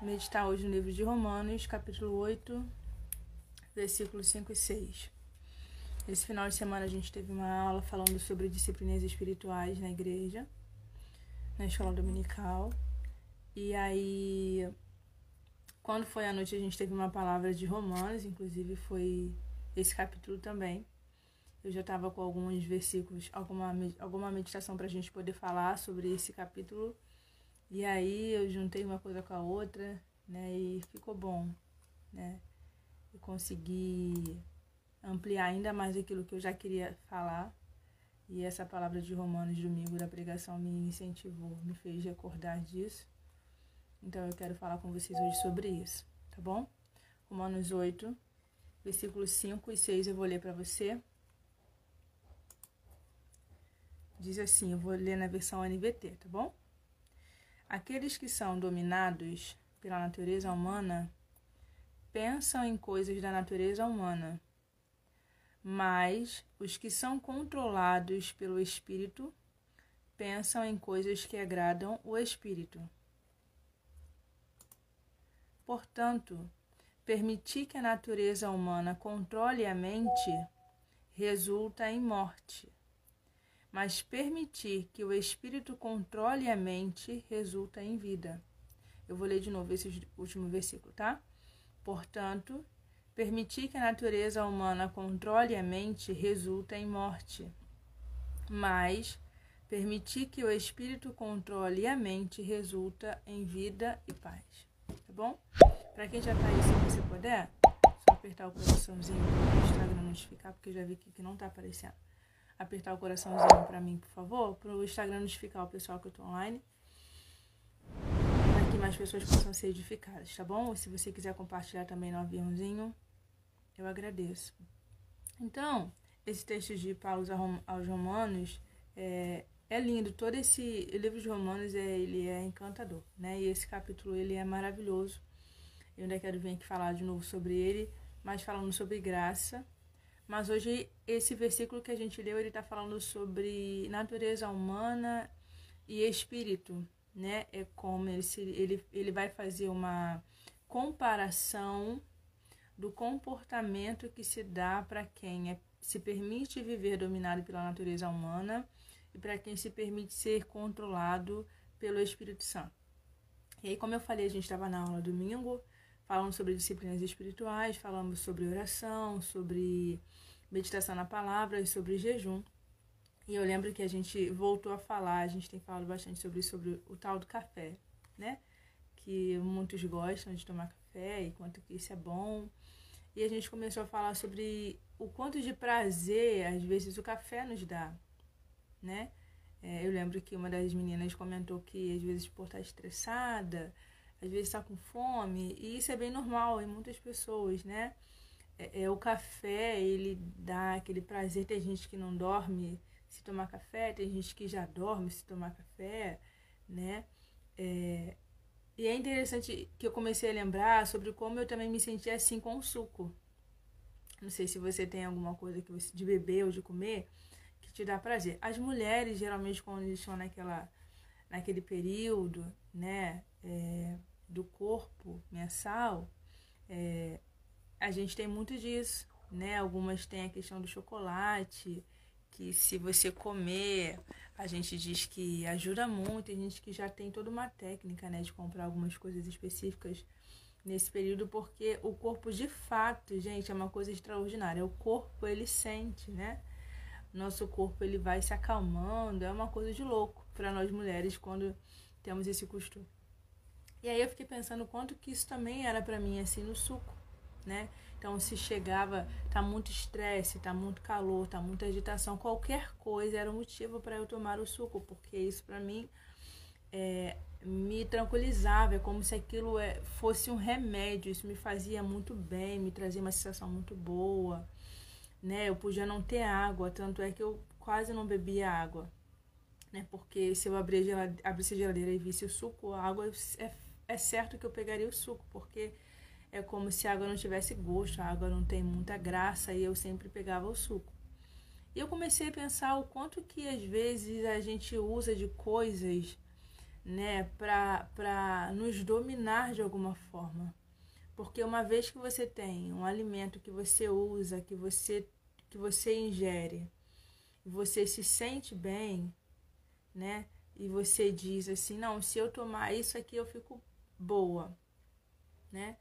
meditar hoje no livro de Romanos, capítulo 8, versículos 5 e 6. Esse final de semana a gente teve uma aula falando sobre disciplinas espirituais na igreja, na escola dominical. E aí, quando foi à noite, a gente teve uma palavra de Romanos, inclusive foi esse capítulo também. Eu já estava com alguns versículos, alguma meditação para a gente poder falar sobre esse capítulo. E aí eu juntei uma coisa com a outra, né? E ficou bom, né? Eu consegui ampliar ainda mais aquilo que eu já queria falar. E essa palavra de Romanos, domingo da pregação, me incentivou, me fez recordar disso. Então eu quero falar com vocês hoje sobre isso, tá bom? Romanos 8, versículos 5 e 6 eu vou ler para você. Diz assim, eu vou ler na versão NVT, tá bom? Aqueles que são dominados pela natureza humana pensam em coisas da natureza humana, mas os que são controlados pelo Espírito pensam em coisas que agradam o Espírito. Portanto, permitir que a natureza humana controle a mente resulta em morte, mas permitir que o Espírito controle a mente resulta em vida. Eu vou ler de novo esse último versículo, tá? Portanto, permitir que a natureza humana controle a mente resulta em morte, mas permitir que o Espírito controle a mente resulta em vida e paz. Tá bom? Para quem já tá aí, se você puder, só apertar o coraçãozinho para o Instagram notificar, porque eu já vi que não tá aparecendo. Apertar o coraçãozinho para mim, por favor, para o Instagram notificar o pessoal que eu tô online, para que mais pessoas possam ser edificadas, tá bom? E se você quiser compartilhar também no aviãozinho, eu agradeço. Então, esse texto de Paulo aos Romanos é lindo. Todo esse livro de Romanos ele é encantador, né? E esse capítulo ele é maravilhoso. Eu ainda quero vir aqui falar de novo sobre ele, mas falando sobre graça. Mas hoje, esse versículo que a gente leu, ele está falando sobre natureza humana e espírito, né? É como ele vai fazer uma comparação do comportamento que se dá para quem se permite viver dominado pela natureza humana e para quem se permite ser controlado pelo Espírito Santo. E aí, como eu falei, a gente estava na aula domingo, falando sobre disciplinas espirituais, falamos sobre oração, sobre meditação na palavra e sobre jejum. E eu lembro que a gente voltou a falar, a gente tem falado bastante sobre o tal do café, né? Que muitos gostam de tomar café e quanto que isso é bom. E a gente começou a falar sobre o quanto de prazer, às vezes, o café nos dá, né? Eu lembro que uma das meninas comentou que, às vezes, por estar estressada, às vezes está com fome, e isso é bem normal em muitas pessoas, né? O café, ele dá aquele prazer. Tem gente que não dorme se tomar café, tem gente que já dorme se tomar café, né? E é interessante que eu comecei a lembrar sobre como eu também me sentia assim com o suco. Não sei se você tem alguma coisa de beber ou de comer que te dá prazer. As mulheres, geralmente, quando eles estão naquele período, né, do corpo mensal, a gente tem muito disso, né? Algumas têm a questão do chocolate, que se você comer, a gente diz que ajuda muito. Tem gente que já tem toda uma técnica, né, de comprar algumas coisas específicas nesse período, porque o corpo, de fato, gente, é uma coisa extraordinária. O corpo, ele sente, né? Nosso corpo, ele vai se acalmando. É uma coisa de louco para nós mulheres quando temos esse costume. E aí eu fiquei pensando quanto que isso também era para mim, assim, no suco, né? Então, se chegava, tá muito estresse, tá muito calor, tá muita agitação, qualquer coisa era um motivo para eu tomar o suco, porque isso para mim me tranquilizava, é como se aquilo fosse um remédio. Isso me fazia muito bem, me trazia uma sensação muito boa, né? Eu podia não ter água, tanto é que eu quase não bebia água, né? Porque se eu abrisse a geladeira e visse o suco, a água, é certo que eu pegaria o suco, porque é como se a água não tivesse gosto, a água não tem muita graça, e eu sempre pegava o suco. E eu comecei a pensar o quanto que às vezes a gente usa de coisas né, para nos dominar de alguma forma. Porque uma vez que você tem um alimento que você usa, que você ingere, você se sente bem, né? E você diz assim, não, se eu tomar isso aqui eu fico boa, né?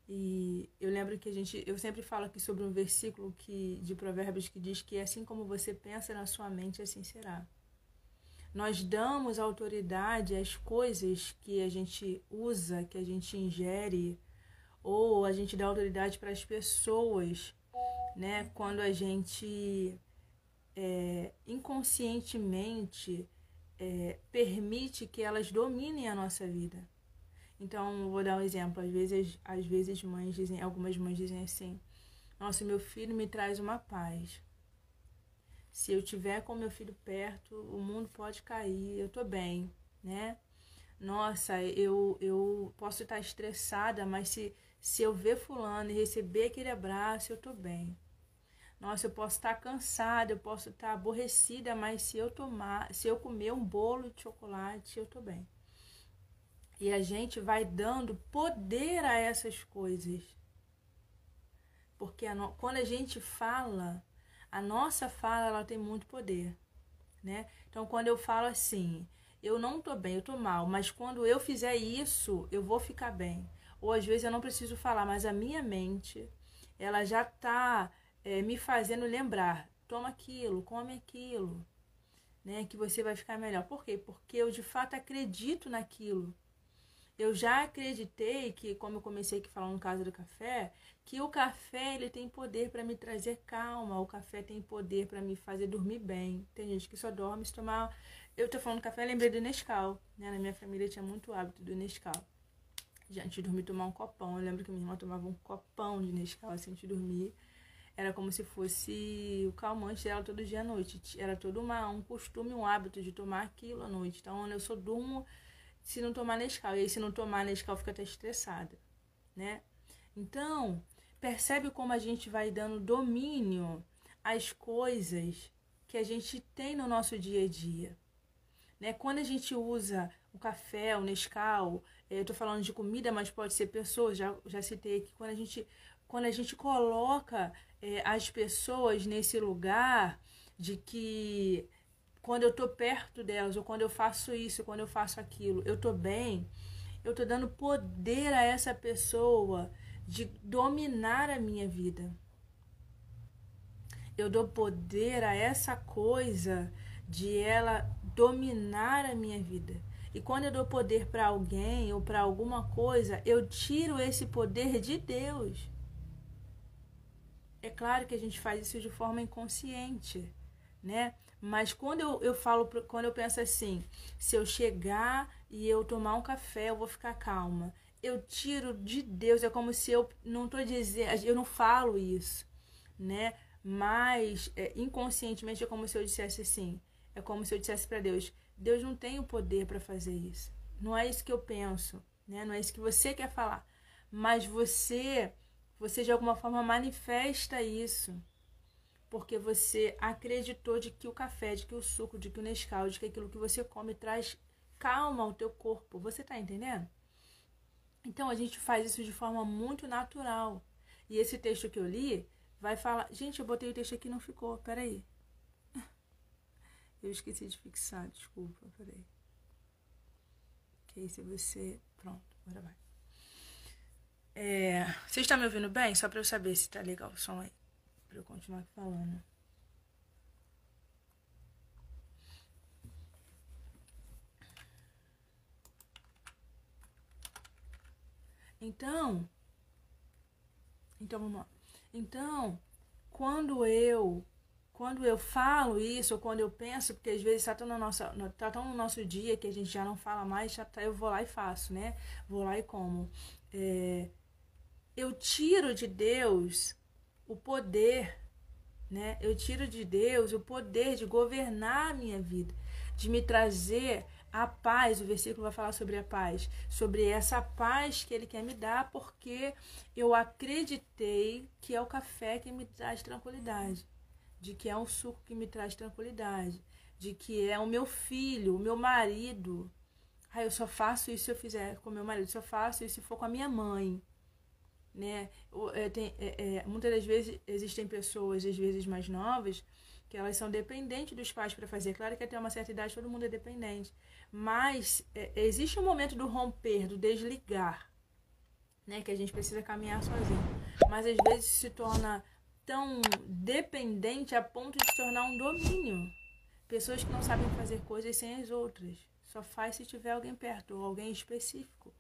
E eu lembro que eu sempre falo aqui sobre um versículo de Provérbios que diz que assim como você pensa na sua mente, assim será. Nós damos autoridade às coisas que a gente usa, que a gente ingere, ou a gente dá autoridade para as pessoas, né? Quando a gente inconscientemente permite que elas dominem a nossa vida. Então, vou dar um exemplo. Às vezes algumas mães dizem assim: nossa, meu filho me traz uma paz. Se eu tiver com meu filho perto, o mundo pode cair, eu tô bem, né? Nossa, eu posso estar estressada, mas se eu ver fulano e receber aquele abraço, eu tô bem. Nossa, eu posso estar cansada, eu posso estar aborrecida, mas se eu comer um bolo de chocolate, eu tô bem. E a gente vai dando poder a essas coisas. Porque quando a gente fala, a nossa fala ela tem muito poder, né? Então, quando eu falo assim, eu não tô bem, eu tô mal, mas quando eu fizer isso, eu vou ficar bem. Ou às vezes eu não preciso falar, mas a minha mente, ela já tá me fazendo lembrar, toma aquilo, come aquilo, né? Que você vai ficar melhor. Por quê? Porque eu de fato acredito naquilo. Eu já acreditei que, como eu comecei aqui falando no caso do café, que o café ele tem poder para me trazer calma, o café tem poder para me fazer dormir bem. Tem gente que só dorme se tomar... Eu tô falando café, lembrei do Nescau, né? Na minha família tinha muito hábito do Nescau. Antes de dormir, tomar um copão. Eu lembro que minha irmã tomava um copão de Nescau assim, antes de dormir. Era como se fosse o calmante dela todo dia à noite. Era todo um costume, um hábito de tomar aquilo à noite. Então, eu só durmo se não tomar Nescau. E aí, se não tomar Nescau, fica até estressada, né? Então, percebe como a gente vai dando domínio às coisas que a gente tem no nosso dia a dia, né? Quando a gente usa o café, o Nescau, eu tô falando de comida, mas pode ser pessoas, já citei aqui, quando a gente coloca as pessoas nesse lugar de que quando eu tô perto delas, ou quando eu faço isso, ou quando eu faço aquilo, eu tô bem, eu tô dando poder a essa pessoa de dominar a minha vida. Eu dou poder a essa coisa de ela dominar a minha vida. E quando eu dou poder para alguém ou para alguma coisa, eu tiro esse poder de Deus. É claro que a gente faz isso de forma inconsciente, né? Mas quando quando eu penso assim, se eu chegar e eu tomar um café, eu vou ficar calma. Eu tiro de Deus, é como se eu não tô dizendo, eu não falo isso, né? Mas inconscientemente é como se eu dissesse assim, é como se eu dissesse para Deus, Deus não tem o poder para fazer isso. Não é isso que eu penso, né? Não é isso que você quer falar, mas você de alguma forma manifesta isso, porque você acreditou de que o café, de que o suco, de que o Nescau, de que aquilo que você come traz calma ao teu corpo. Você tá entendendo? Então a gente faz isso de forma muito natural. E esse texto que eu li vai falar... Gente, eu botei o texto aqui e não ficou. Peraí. Eu esqueci de fixar, desculpa. Peraí. Ok, se você... Pronto, agora vai. Você está me ouvindo bem? Só para eu saber se tá legal o som aí. Para eu continuar aqui falando. Então vamos lá. Então, quando eu falo isso, ou quando eu penso, porque às vezes tá tão no nosso dia que a gente já não fala mais, eu vou lá e faço, né? Vou lá e como. Eu tiro de Deus o poder, né? Eu tiro de Deus o poder de governar a minha vida, de me trazer a paz. O versículo vai falar sobre a paz, sobre essa paz que Ele quer me dar, porque eu acreditei que é o café que me traz tranquilidade, de que é um suco que me traz tranquilidade, de que é o meu filho, o meu marido Ah, eu só faço isso se eu fizer com meu marido, só faço isso se for com a minha mãe, né? Muitas das vezes existem pessoas, às vezes mais novas, que elas são dependentes dos pais para fazer. Claro que até uma certa idade todo mundo é dependente, mas existe um momento do romper, do desligar, né? Que a gente precisa caminhar sozinho, mas às vezes se torna tão dependente a ponto de se tornar um domínio. Pessoas que não sabem fazer coisas sem as outras, só faz se tiver alguém perto ou alguém específico.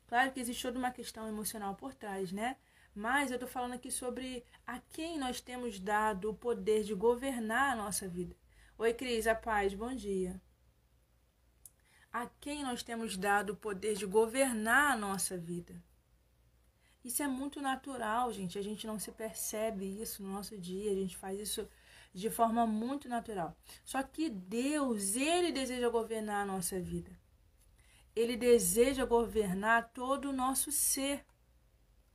Claro que existe toda uma questão emocional por trás, né? Mas eu tô falando aqui sobre a quem nós temos dado o poder de governar a nossa vida. Oi, Cris, a paz, bom dia. A quem nós temos dado o poder de governar a nossa vida. Isso é muito natural, gente. A gente não se percebe isso no nosso dia. A gente faz isso de forma muito natural. Só que Deus, Ele deseja governar a nossa vida. Ele deseja governar todo o nosso ser,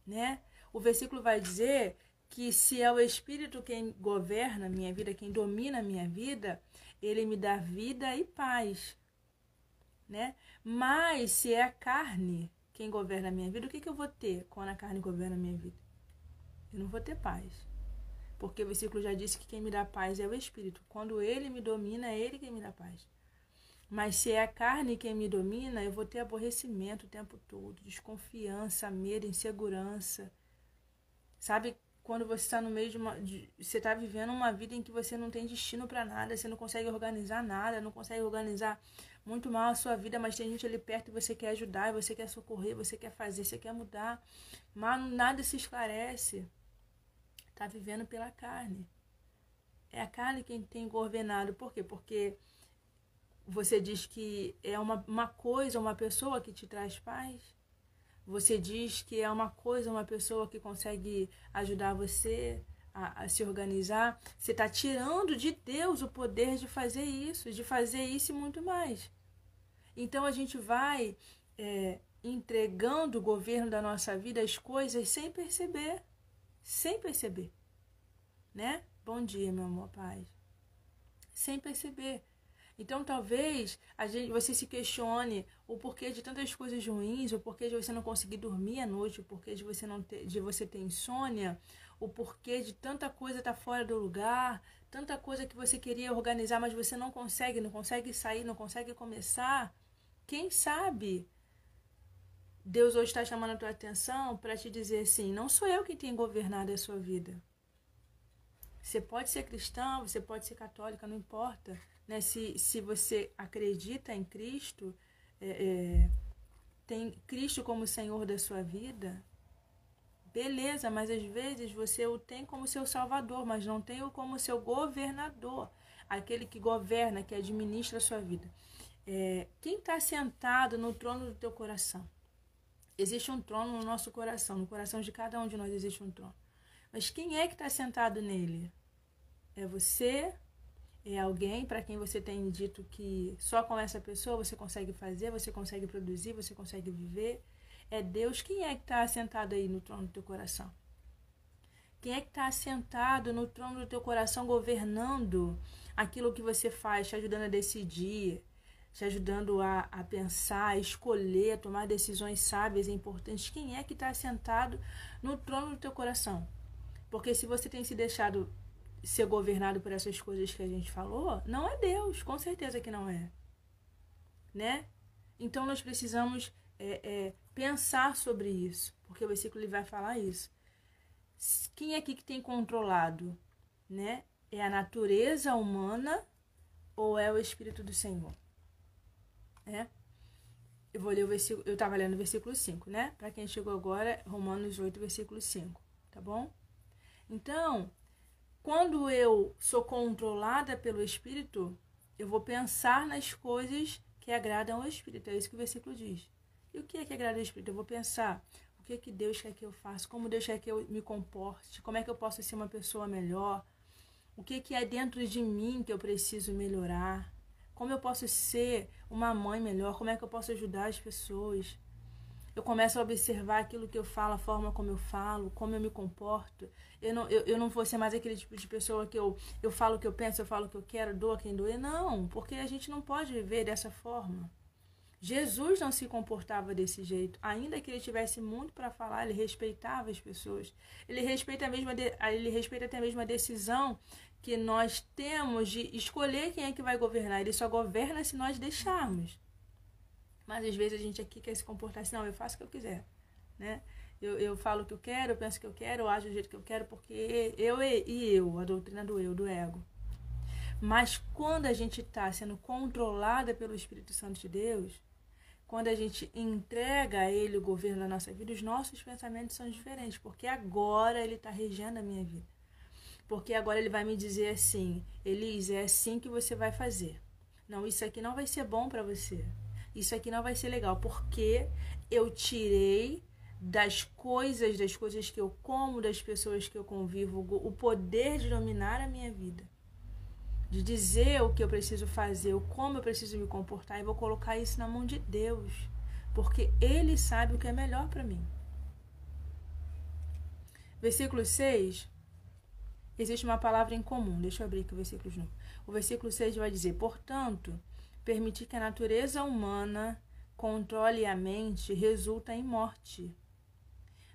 né? O versículo vai dizer que se é o Espírito quem governa a minha vida, quem domina a minha vida, Ele me dá vida e paz, né? Mas se é a carne quem governa a minha vida, o que eu vou ter quando a carne governa a minha vida? Eu não vou ter paz. Porque o versículo já disse que quem me dá paz é o Espírito. Quando Ele me domina, é Ele quem me dá paz. Mas se é a carne quem me domina, eu vou ter aborrecimento o tempo todo, desconfiança, medo, insegurança. Sabe, quando você está no meio você está vivendo uma vida em que você não tem destino para nada, você não consegue organizar nada, não consegue organizar muito mal a sua vida, mas tem gente ali perto e você quer ajudar, você quer socorrer, você quer fazer, você quer mudar, mas nada se esclarece. Está vivendo pela carne. É a carne quem tem governado. Por quê? Porque você diz que é uma coisa, uma pessoa que te traz paz. Você diz que é uma coisa, uma pessoa que consegue ajudar você a se organizar. Você está tirando de Deus o poder de fazer isso e muito mais. Então a gente vai entregando o governo da nossa vida, as coisas, sem perceber. Sem perceber. Né? Bom dia, meu amor, paz. Sem perceber. Então, talvez você se questione o porquê de tantas coisas ruins, o porquê de você não conseguir dormir à noite, o porquê de você ter insônia, o porquê de tanta coisa estar fora do lugar, tanta coisa que você queria organizar, mas você não consegue sair, não consegue começar. Quem sabe Deus hoje está chamando a tua atenção para te dizer assim, não sou eu quem tem governado a sua vida. Você pode ser cristão, você pode ser católica, não importa. Né? Se você acredita em Cristo, tem Cristo como Senhor da sua vida, beleza, mas às vezes você o tem como seu Salvador, mas não tem o como seu governador, aquele que governa, que administra a sua vida. Quem está sentado no trono do teu coração? Existe um trono no nosso coração, no coração de cada um de nós existe um trono. Mas quem é que está sentado nele? É você? É alguém para quem você tem dito que só com essa pessoa você consegue fazer, você consegue produzir, você consegue viver? É Deus. Quem é que está assentado aí no trono do teu coração? Quem é que está assentado no trono do teu coração, governando aquilo que você faz, te ajudando a decidir, te ajudando a pensar, a escolher, a tomar decisões sábias e importantes? Quem é que está assentado no trono do teu coração? Porque se você tem se deixado ser governado por essas coisas que a gente falou, não é Deus, com certeza que não é. Né? Então nós precisamos pensar sobre isso, porque o versículo ele vai falar isso. Quem é aqui que tem controlado? Né? É a natureza humana ou é o Espírito do Senhor? Eu vou ler o versículo, eu estava lendo o versículo 5, né? Para quem chegou agora, Romanos 8, versículo 5, tá bom? Então, quando eu sou controlada pelo Espírito, eu vou pensar nas coisas que agradam ao Espírito. É isso que o versículo diz. E o que é que agrada ao Espírito? Eu vou pensar o que é que Deus quer que eu faça, como Deus quer que eu me comporte, como é que eu posso ser uma pessoa melhor, o que é dentro de mim que eu preciso melhorar, como eu posso ser uma mãe melhor, como é que eu posso ajudar as pessoas. Eu começo a observar aquilo que eu falo, a forma como eu falo, como eu me comporto. Eu não vou ser mais aquele tipo de pessoa que eu falo o que eu penso, eu falo o que eu quero, dou a quem doer. Não, porque a gente não pode viver dessa forma. Jesus não se comportava desse jeito. Ainda que ele tivesse muito para falar, ele respeitava as pessoas. Ele respeita até mesmo a decisão que nós temos de escolher quem é que vai governar. Ele só governa se nós deixarmos. Mas às vezes a gente aqui quer se comportar assim, não, eu faço o que eu quiser, né? Eu falo o que eu quero, eu penso o que eu quero, eu ajo do jeito que eu quero, porque eu, a doutrina do eu, do ego. Mas quando a gente está sendo controlada pelo Espírito Santo de Deus, quando a gente entrega a Ele o governo da nossa vida, os nossos pensamentos são diferentes, porque agora Ele está regendo a minha vida. Porque agora Ele vai me dizer assim, Elis, é assim que você vai fazer. Não, isso aqui não vai ser bom para você. Isso aqui não vai ser legal, porque eu tirei das coisas que eu como, das pessoas que eu convivo, o poder de dominar a minha vida. De dizer o que eu preciso fazer, o como eu preciso me comportar, e vou colocar isso na mão de Deus, porque Ele sabe o que é melhor para mim. Versículo 6, existe uma palavra em comum, deixa eu abrir aqui o versículo de novo. O versículo 6 vai dizer, portanto, permitir que a natureza humana controle a mente resulta em morte,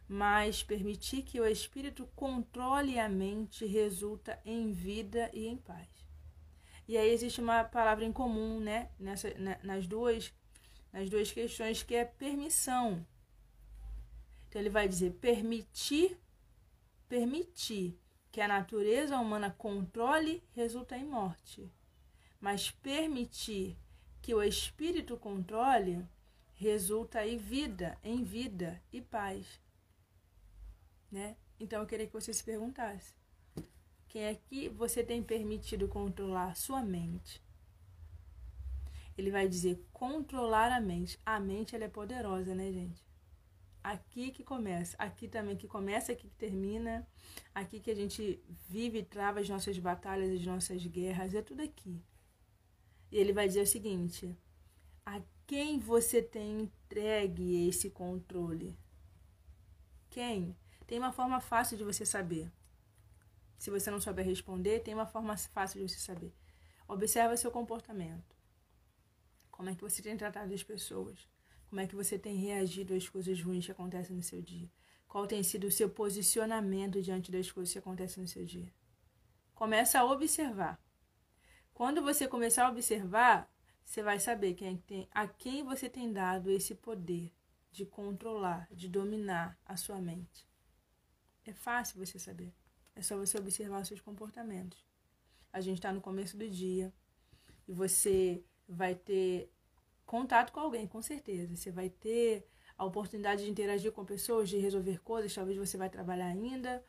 mas permitir que o espírito controle a mente resulta em vida e em paz. E aí existe uma palavra em comum, né, nas duas questões, que é permissão. Então ele vai dizer permitir que a natureza humana controle resulta em morte, mas permitir que o espírito controle resulta em vida e paz, né? Então eu queria que você se perguntasse: quem é que você tem permitido controlar a sua mente? Ele vai dizer controlar a mente. A mente, ela é poderosa, né, gente? Aqui que começa. Aqui também que começa, aqui que termina. Aqui que a gente vive e trava as nossas batalhas, as nossas guerras. É tudo aqui. E ele vai dizer o seguinte: a quem você tem entregue esse controle? Quem? Tem uma forma fácil de você saber. Se você não souber responder, tem uma forma fácil de você saber. Observa seu comportamento. Como é que você tem tratado as pessoas? Como é que você tem reagido às coisas ruins que acontecem no seu dia? Qual tem sido o seu posicionamento diante das coisas que acontecem no seu dia? Começa a observar. Quando você começar a observar, você vai saber a quem você tem dado esse poder de controlar, de dominar a sua mente. É fácil você saber. É só você observar os seus comportamentos. A gente está no começo do dia e você vai ter contato com alguém, com certeza. Você vai ter a oportunidade de interagir com pessoas, de resolver coisas. Talvez você vai trabalhar ainda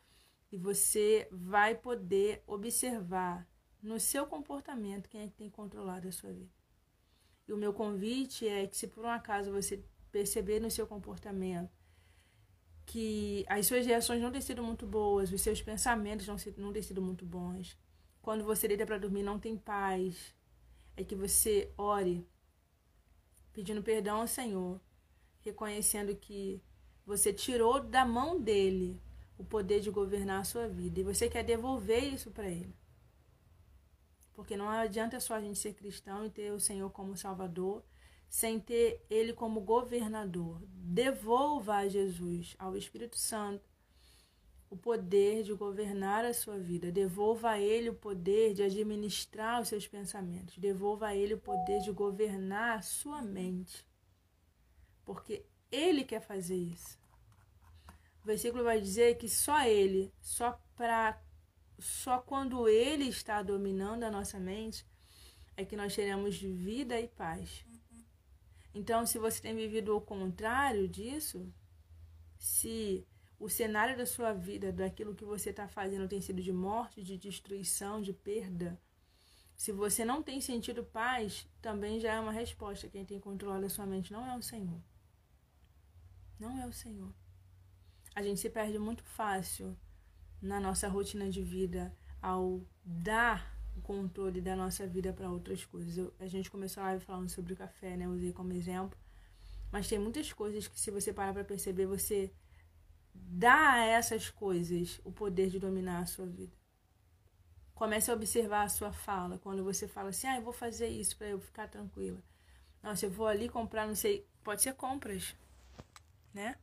e você vai poder observar no seu comportamento quem é que tem controlado a sua vida. E o meu convite é que, se por um acaso você perceber no seu comportamento que as suas reações não têm sido muito boas, os seus pensamentos não têm sido muito bons, quando você deita para dormir não tem paz, é que você ore pedindo perdão ao Senhor, reconhecendo que você tirou da mão dele o poder de governar a sua vida e você quer devolver isso para ele. Porque não adianta só a gente ser cristão e ter o Senhor como Salvador sem ter Ele como governador. Devolva a Jesus, ao Espírito Santo, o poder de governar a sua vida. Devolva a Ele o poder de administrar os seus pensamentos. Devolva a Ele o poder de governar a sua mente. Porque Ele quer fazer isso. O versículo vai dizer que só Ele, só quando Ele está dominando a nossa mente, é que nós teremos vida e paz. Então, se você tem vivido o contrário disso, se o cenário da sua vida, daquilo que você está fazendo, tem sido de morte, de destruição, de perda, se você não tem sentido paz, também já é uma resposta. Quem tem controlado a sua mente não é o Senhor. Não é o Senhor. A gente se perde muito fácil na nossa rotina de vida ao dar o controle da nossa vida para outras coisas. A gente começou a live falando sobre o café, né? Eu usei como exemplo. Mas tem muitas coisas que, se você parar para perceber, você dá a essas coisas o poder de dominar a sua vida. Comece a observar a sua fala. Quando você fala assim, eu vou fazer isso para eu ficar tranquila. Nossa, eu vou ali comprar, não sei, pode ser compras, né?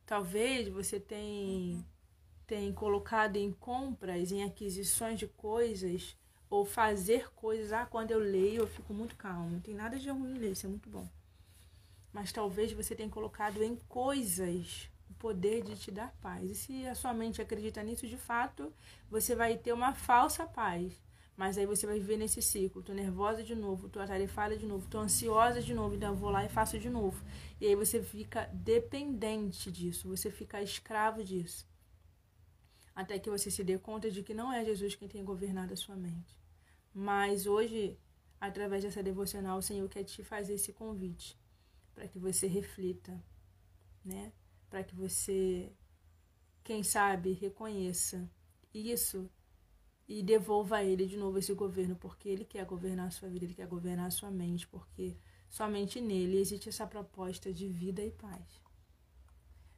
Talvez você tem colocado em compras, em aquisições de coisas, ou fazer coisas. Quando eu leio eu fico muito calmo. Não tem nada de ruim ler, isso é muito bom. Mas talvez você tenha colocado em coisas o poder de te dar paz. E se a sua mente acredita nisso, de fato, você vai ter uma falsa paz. Mas aí você vai viver nesse ciclo. Tô nervosa de novo, tô atarefada de novo, tô ansiosa de novo, então eu vou lá e faço de novo. E aí você fica dependente disso, você fica escravo disso. Até que você se dê conta de que não é Jesus quem tem governado a sua mente. Mas hoje, através dessa devocional, o Senhor quer te fazer esse convite, para que você reflita, né? Para que você, quem sabe, reconheça isso e devolva a Ele de novo esse governo, porque Ele quer governar a sua vida, Ele quer governar a sua mente, porque somente nele existe essa proposta de vida e paz.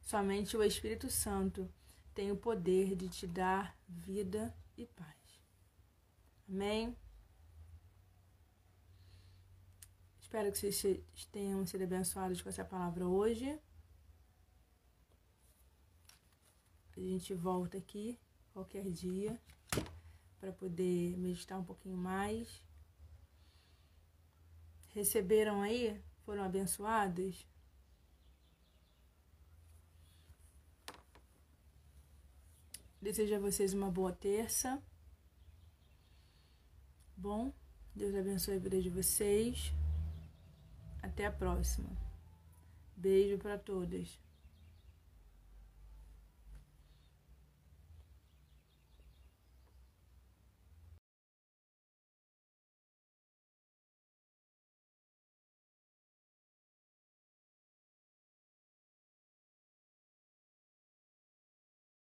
Somente o Espírito Santo tem o poder de te dar vida e paz. Amém? Espero que vocês tenham sido abençoados com essa palavra hoje. A gente volta aqui qualquer dia para poder meditar um pouquinho mais. Receberam aí? Foram abençoados? Desejo a vocês uma boa terça. Bom, Deus abençoe a vida de vocês. Até a próxima. Beijo para todas.